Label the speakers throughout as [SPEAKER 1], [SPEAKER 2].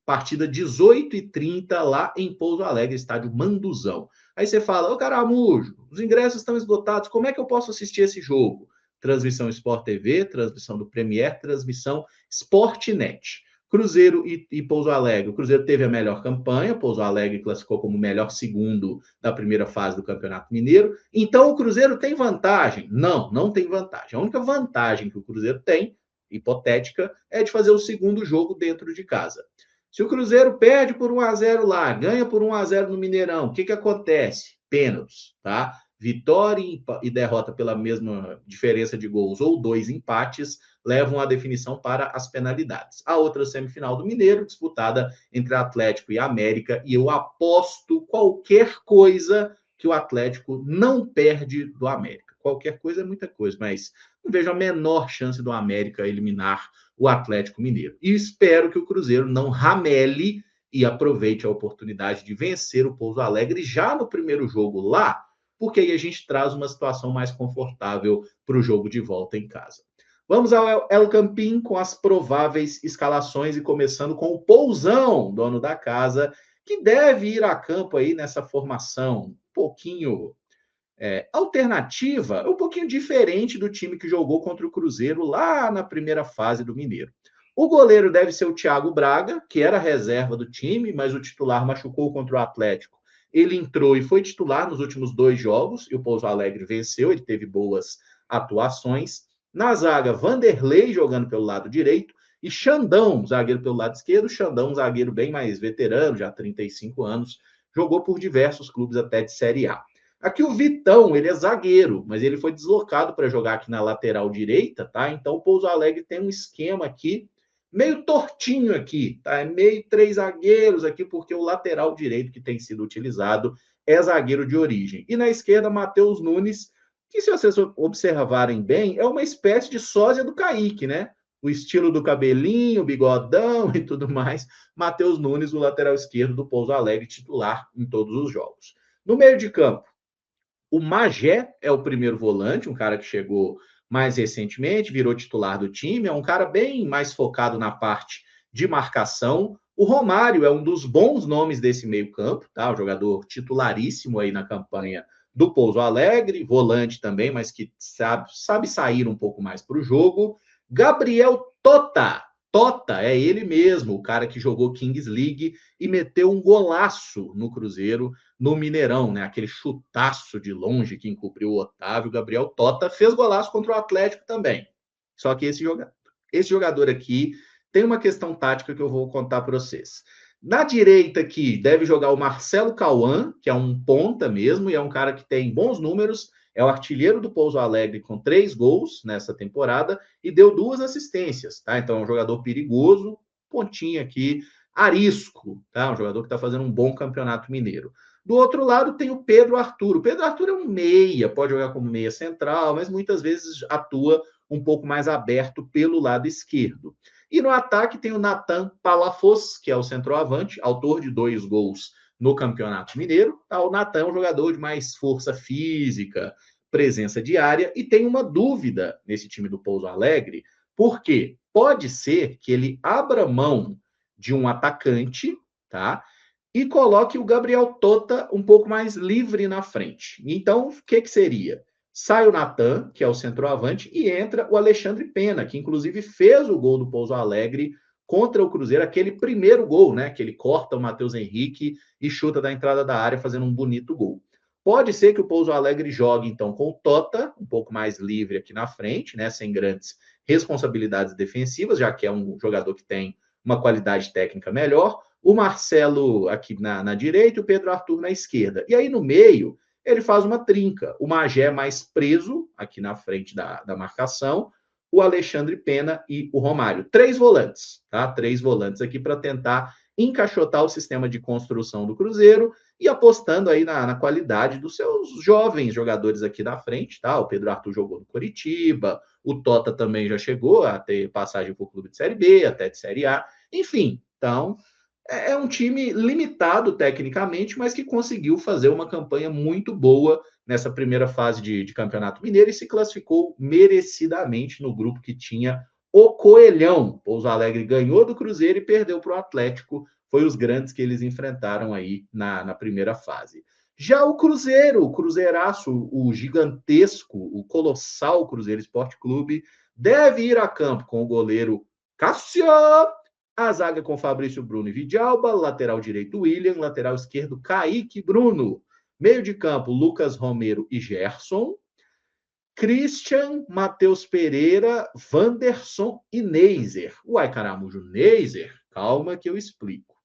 [SPEAKER 1] partida 18h30 lá em Pouso Alegre, estádio Manduzão. Aí você fala, ô Caramujo, os ingressos estão esgotados, como é que eu posso assistir esse jogo? Transmissão Sport TV, transmissão do Premier, transmissão Sportnet. Cruzeiro e Pouso Alegre. O Cruzeiro teve a melhor campanha, Pouso Alegre classificou como o melhor segundo da primeira fase do Campeonato Mineiro. Então o Cruzeiro tem vantagem? Não, não tem vantagem. A única vantagem que o Cruzeiro tem, hipotética, é de fazer o segundo jogo dentro de casa. Se o Cruzeiro perde por 1-0 lá, ganha por 1-0 no Mineirão, o que acontece? Pênaltis, tá? Vitória e derrota pela mesma diferença de gols ou 2 empates levam a definição para as penalidades. A outra semifinal do Mineiro, disputada entre Atlético e América, e eu aposto qualquer coisa que o Atlético não perde do América. Qualquer coisa é muita coisa, mas não vejo a menor chance do América eliminar o Atlético Mineiro. E espero que o Cruzeiro não ramele e aproveite a oportunidade de vencer o Pouso Alegre já no primeiro jogo lá, porque aí a gente traz uma situação mais confortável para o jogo de volta em casa. Vamos ao El Campín com as prováveis escalações e começando com o Pousão, dono da casa, que deve ir a campo aí nessa formação um pouquinho alternativa, um pouquinho diferente do time que jogou contra o Cruzeiro lá na primeira fase do Mineiro. O goleiro deve ser o Thiago Braga, que era reserva do time, mas o titular machucou contra o Atlético. Ele entrou e foi titular nos últimos 2 jogos, e o Pouso Alegre venceu, ele teve boas atuações. Na zaga, Vanderlei jogando pelo lado direito e Xandão, zagueiro pelo lado esquerdo. Xandão, zagueiro bem mais veterano, já 35 anos, jogou por diversos clubes até de Série A. Aqui o Vitão, ele é zagueiro, mas ele foi deslocado para jogar aqui na lateral direita, tá? Então o Pouso Alegre tem um esquema aqui meio tortinho aqui, tá? É meio 3 zagueiros aqui, porque o lateral direito que tem sido utilizado é zagueiro de origem. E na esquerda, Matheus Nunes, que se vocês observarem bem, é uma espécie de sósia do Kaique, né? O estilo do cabelinho, bigodão e tudo mais. Matheus Nunes, o lateral esquerdo do Pouso Alegre, titular em todos os jogos. No meio de campo, o Magé é o primeiro volante, um cara que chegou mais recentemente, virou titular do time, é um cara bem mais focado na parte de marcação. O Romário é um dos bons nomes desse meio-campo, tá? Um jogador titularíssimo aí na campanha do Pouso Alegre, volante também, mas que sabe sair um pouco mais para o jogo. Gabriel Tota é ele mesmo, o cara que jogou Kings League e meteu um golaço no Cruzeiro, no Mineirão, né? Aquele chutaço de longe que encobriu o Otávio. Gabriel Tota fez golaço contra o Atlético também. Só que esse jogador aqui tem uma questão tática que eu vou contar para vocês. Na direita aqui deve jogar o Marcelo Cauã, que é um ponta mesmo, e é um cara que tem bons números, é o artilheiro do Pouso Alegre com 3 gols nessa temporada e deu 2 assistências, tá? Então é um jogador perigoso, pontinho aqui, arisco, tá? Um jogador que está fazendo um bom campeonato mineiro. Do outro lado tem o Pedro Arthur. O Pedro Arthur é um meia, pode jogar como meia central, mas muitas vezes atua um pouco mais aberto pelo lado esquerdo. E no ataque tem o Natan Palafos, que é o centroavante, autor de 2 gols no Campeonato Mineiro. Tá? O Natan é um jogador de mais força física, presença diária, e tem uma dúvida nesse time do Pouso Alegre, porque pode ser que ele abra mão de um atacante, tá? E coloque o Gabriel Tota um pouco mais livre na frente. Então, o que seria? Sai o Natan, que é o centroavante, e entra o Alexandre Pena, que inclusive fez o gol do Pouso Alegre contra o Cruzeiro, aquele primeiro gol, né? Que ele corta o Matheus Henrique e chuta da entrada da área, fazendo um bonito gol. Pode ser que o Pouso Alegre jogue, então, com o Tota, um pouco mais livre aqui na frente, né? Sem grandes responsabilidades defensivas, já que é um jogador que tem uma qualidade técnica melhor. O Marcelo aqui na direita e o Pedro Arthur na esquerda. E aí, no meio, ele faz uma trinca. O Magé mais preso, aqui na frente da marcação, o Alexandre Pena e o Romário. 3 volantes, tá? 3 volantes aqui para tentar encaixotar o sistema de construção do Cruzeiro e apostando aí na qualidade dos seus jovens jogadores aqui na frente, tá? O Pedro Arthur jogou no Coritiba, o Tota também já chegou a ter passagem por clube de Série B, até de Série A. Enfim, então é um time limitado tecnicamente, mas que conseguiu fazer uma campanha muito boa nessa primeira fase de Campeonato Mineiro e se classificou merecidamente no grupo que tinha o Coelhão. Pouso Alegre ganhou do Cruzeiro e perdeu para o Atlético. Foi os grandes que eles enfrentaram aí na primeira fase. Já o Cruzeiro, o Cruzeiraço, o gigantesco, o colossal Cruzeiro Esporte Clube, deve ir a campo com o goleiro Cássio, a zaga com Fabrício Bruno e Vidalba, lateral direito William, lateral esquerdo Kaique Bruno, meio de campo Lucas Romero e Gerson, Christian, Matheus Pereira, Wanderson e Neiser. Uai, caramujo, Neiser? Calma que eu explico.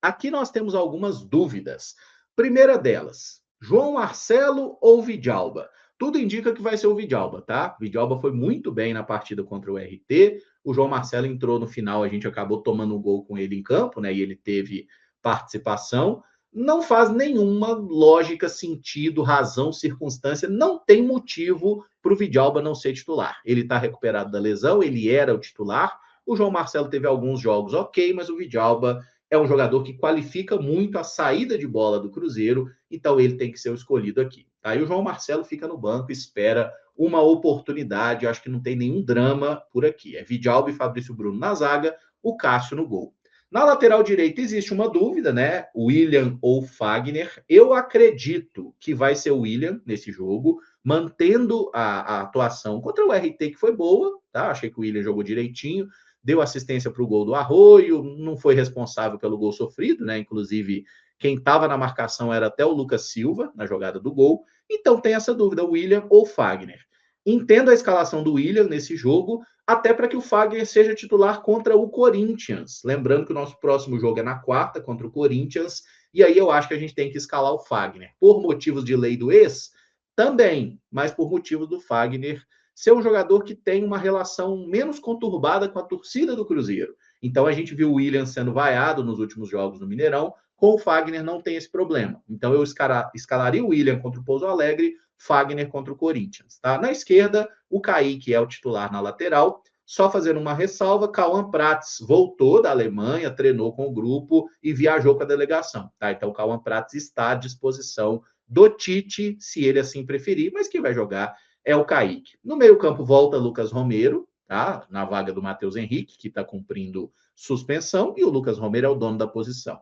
[SPEAKER 1] Aqui nós temos algumas dúvidas. Primeira delas, João Marcelo ou Vidalba? Tudo indica que vai ser o Vidalba, tá? Vidalba foi muito bem na partida contra o RT. O João Marcelo entrou no final, a gente acabou tomando um gol com ele em campo, né? E ele teve participação. Não faz nenhuma lógica, sentido, razão, circunstância. Não tem motivo para o Vidalba não ser titular. Ele está recuperado da lesão, ele era o titular. O João Marcelo teve alguns jogos ok, mas o Vidalba é um jogador que qualifica muito a saída de bola do Cruzeiro, então ele tem que ser o escolhido aqui. Tá? E o João Marcelo fica no banco, espera uma oportunidade, acho que não tem nenhum drama por aqui. É Vidalba e Fabrício Bruno na zaga, o Cássio no gol. Na lateral direita existe uma dúvida, né? William ou Fagner. Eu acredito que vai ser o William nesse jogo, mantendo a atuação contra o RT, que foi boa, tá? Achei que o William jogou direitinho, deu assistência para o gol do Arroio, não foi responsável pelo gol sofrido, né? Inclusive, quem estava na marcação era até o Lucas Silva, na jogada do gol. Então tem essa dúvida, William ou Fagner. Entendo a escalação do William nesse jogo, até para que o Fagner seja titular contra o Corinthians. Lembrando que o nosso próximo jogo é na quarta, contra o Corinthians, e aí eu acho que a gente tem que escalar o Fagner. Por motivos de lei do ex, também, mas por motivos do Fagner ser um jogador que tem uma relação menos conturbada com a torcida do Cruzeiro. Então a gente viu o William sendo vaiado nos últimos jogos no Mineirão, com o Fagner não tem esse problema. Então eu escalaria o William contra o Pouso Alegre, Fagner contra o Corinthians. Tá? Na esquerda, o Kaique é o titular na lateral. Só fazendo uma ressalva, Cauã Prats voltou da Alemanha, treinou com o grupo e viajou com a delegação. Tá? Então, Cauã Prats está à disposição do Tite, se ele assim preferir, mas quem vai jogar é o Kaique. No meio-campo volta Lucas Romero, tá? Na vaga do Matheus Henrique, que está cumprindo suspensão, e o Lucas Romero é o dono da posição.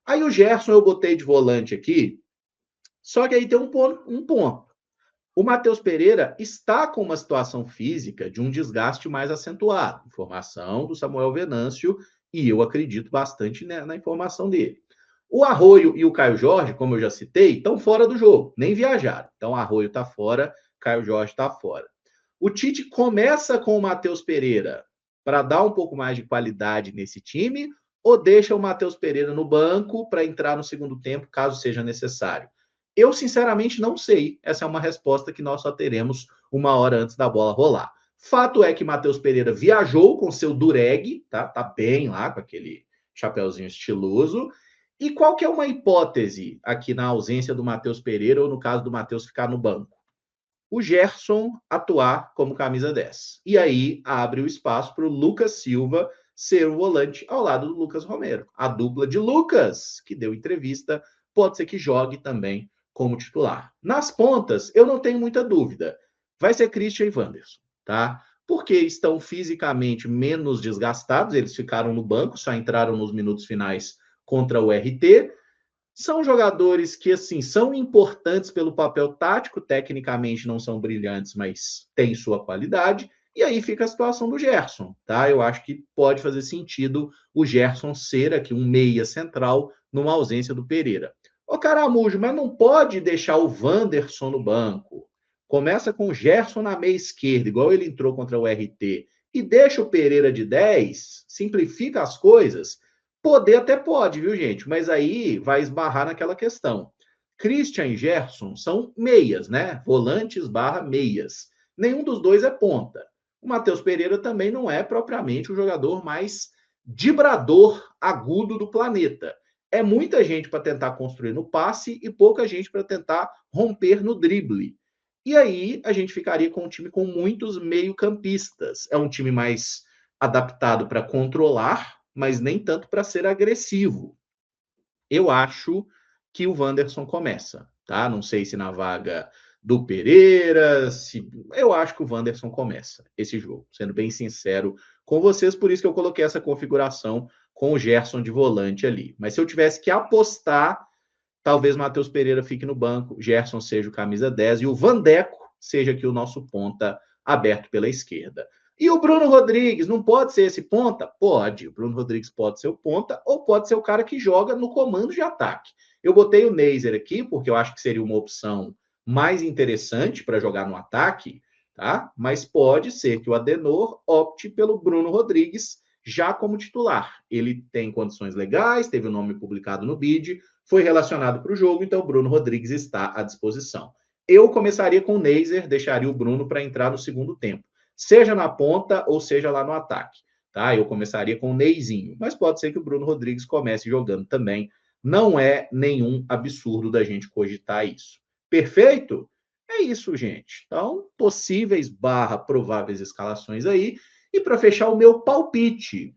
[SPEAKER 1] Aí o Gerson eu botei de volante aqui, só que aí tem um ponto. O Matheus Pereira está com uma situação física de um desgaste mais acentuado. Informação do Samuel Venâncio, e eu acredito bastante na informação dele. O Arroio e o Caio Jorge, como eu já citei, estão fora do jogo, nem viajaram. Então, o Arroio está fora, Caio Jorge está fora. O Tite começa com o Matheus Pereira para dar um pouco mais de qualidade nesse time, ou deixa o Matheus Pereira no banco para entrar no segundo tempo, caso seja necessário? Eu, sinceramente, não sei. Essa é uma resposta que nós só teremos uma hora antes da bola rolar. Fato é que Matheus Pereira viajou com seu dureg, tá bem lá, com aquele chapeuzinho estiloso. E qual que é uma hipótese aqui na ausência do Matheus Pereira, ou no caso do Matheus ficar no banco? O Gerson atuar como camisa 10. E aí abre o espaço para o Lucas Silva ser o volante ao lado do Lucas Romero. A dupla de Lucas, que deu entrevista, pode ser que jogue também como titular. Nas pontas, eu não tenho muita dúvida. Vai ser Christian e Wanderson, tá? Porque estão fisicamente menos desgastados, eles ficaram no banco, só entraram nos minutos finais contra o RT. São jogadores que, assim, são importantes pelo papel tático, tecnicamente não são brilhantes, mas têm sua qualidade. E aí fica a situação do Gerson, tá? Eu acho que pode fazer sentido o Gerson ser aqui um meia central numa ausência do Pereira. Ô, Caramujo, mas não pode deixar o Wanderson no banco. Começa com o Gerson na meia esquerda, igual ele entrou contra o RT, e deixa o Pereira de 10, simplifica as coisas. Poder até pode, viu, gente? Mas aí vai esbarrar naquela questão. Christian e Gerson são meias, né? Volantes barra meias. Nenhum dos dois é ponta. O Matheus Pereira também não é propriamente o jogador mais vibrador agudo do planeta. É muita gente para tentar construir no passe e pouca gente para tentar romper no drible. E aí a gente ficaria com um time com muitos meio-campistas. É um time mais adaptado para controlar, mas nem tanto para ser agressivo. Eu acho que o Wanderson começa, tá? Não sei se na vaga do Pereira. Eu acho que o Wanderson começa esse jogo, sendo bem sincero com vocês, por isso que eu coloquei essa configuração com o Gerson de volante ali. Mas se eu tivesse que apostar, talvez Matheus Pereira fique no banco, Gerson seja o camisa 10 e o Vandeco seja aqui o nosso ponta aberto pela esquerda. E o Bruno Rodrigues, não pode ser esse ponta? Pode. O Bruno Rodrigues pode ser o ponta ou pode ser o cara que joga no comando de ataque. Eu botei o Neiser aqui porque eu acho que seria uma opção mais interessante para jogar no ataque, tá? Mas pode ser que o Adenor opte pelo Bruno Rodrigues já como titular. Ele tem condições legais, teve o nome publicado no BID, foi relacionado para o jogo, então o Bruno Rodrigues está à disposição. Eu começaria com o Neiser, deixaria o Bruno para entrar no segundo tempo, seja na ponta ou seja lá no ataque. Tá? Eu começaria com o Neizinho, mas pode ser que o Bruno Rodrigues comece jogando também. Não é nenhum absurdo da gente cogitar isso. Perfeito? É isso, gente. Então, possíveis / prováveis escalações aí. E para fechar o meu palpite,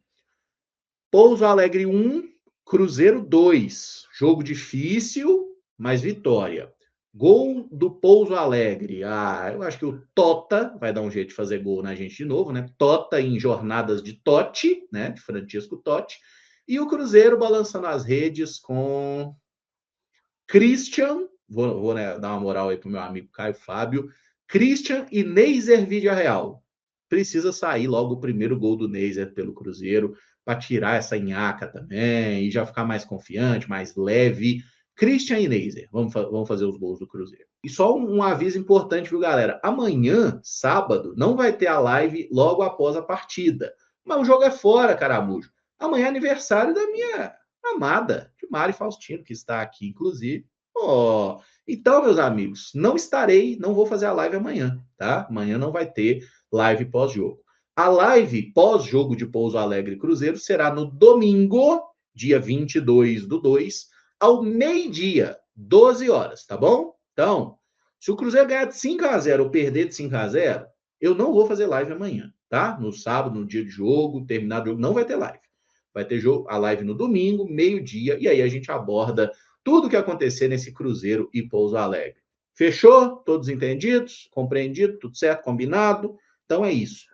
[SPEAKER 1] Pouso Alegre 1, Cruzeiro 2. Jogo difícil, mas vitória. Gol do Pouso Alegre. Eu acho que o Tota vai dar um jeito de fazer gol na gente de novo, né? Tota em jornadas de Totti, né? De Francisco Totti. E o Cruzeiro balançando as redes com Christian. Vou né, dar uma moral aí pro meu amigo Caio Fábio. Christian e Neiser Villarreal. Precisa sair logo o primeiro gol do Neiser pelo Cruzeiro para tirar essa nhaca também e já ficar mais confiante, mais leve. Christian e Neiser, vamos fazer os gols do Cruzeiro. E só um aviso importante, viu, galera? Amanhã, sábado, não vai ter a live logo após a partida. Mas o jogo é fora, caramujo. Amanhã é aniversário da minha amada, de Mari Faustino, que está aqui, inclusive. Oh, então, meus amigos, não vou fazer a live amanhã, tá? Amanhã não vai ter live pós-jogo. A live pós-jogo de Pouso Alegre Cruzeiro será no domingo, dia 22/2, ao meio-dia, 12 horas, tá bom? Então, se o Cruzeiro ganhar de 5-0 ou perder de 5-0, eu não vou fazer live amanhã, tá? No sábado, no dia de jogo, terminado o jogo, não vai ter live. Vai ter a live no domingo, meio-dia, e aí a gente aborda tudo o que acontecer nesse Cruzeiro e Pouso Alegre. Fechou? Todos entendidos? Compreendido? Tudo certo? Combinado? Então é isso.